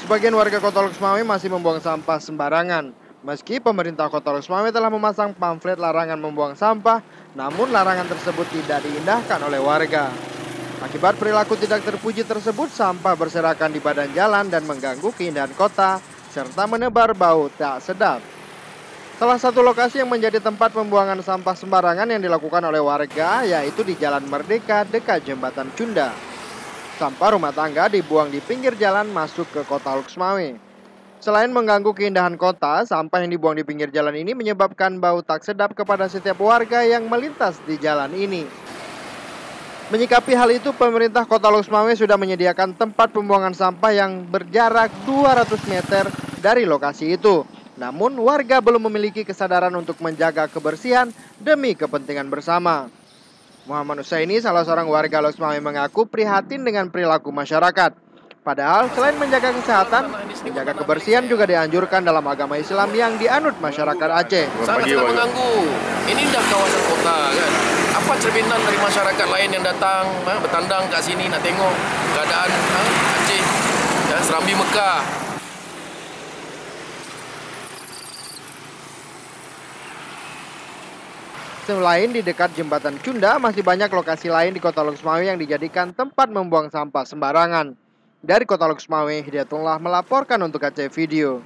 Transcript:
Sebagian warga Kota Loksmawe masih membuang sampah sembarangan. Meski pemerintah Kota Loksmawe telah memasang pamflet larangan membuang sampah, namun larangan tersebut tidak diindahkan oleh warga. Akibat perilaku tidak terpuji tersebut, sampah berserakan di badan jalan dan mengganggu keindahan kota, serta menebar bau tak sedap. Salah satu lokasi yang menjadi tempat pembuangan sampah sembarangan yang dilakukan oleh warga yaitu di Jalan Merdeka dekat Jembatan Cunda. Sampah rumah tangga dibuang di pinggir jalan masuk ke Kota Loksmawe. Selain mengganggu keindahan kota, sampah yang dibuang di pinggir jalan ini menyebabkan bau tak sedap kepada setiap warga yang melintas di jalan ini. Menyikapi hal itu, pemerintah Kota Loksmawe sudah menyediakan tempat pembuangan sampah yang berjarak 200 meter dari lokasi itu. Namun, warga belum memiliki kesadaran untuk menjaga kebersihan demi kepentingan bersama. Muhammad Husaini, salah seorang warga Loksmawe, mengaku prihatin dengan perilaku masyarakat. Padahal selain menjaga kesehatan, menjaga kebersihan juga dianjurkan dalam agama Islam yang dianut masyarakat Aceh. Sangat mengganggu. Ini dah kawasan kota kan. Apa cerminan dari masyarakat lain yang datang bertandang kat sini nak tengok keadaan Aceh, ya, Serambi Mekah. Selain di dekat Jembatan Cunda, masih banyak lokasi lain di Kota Loksmawe yang dijadikan tempat membuang sampah sembarangan. Dari Kota Loksmawe, Hidayatullah melaporkan untuk Aceh Video.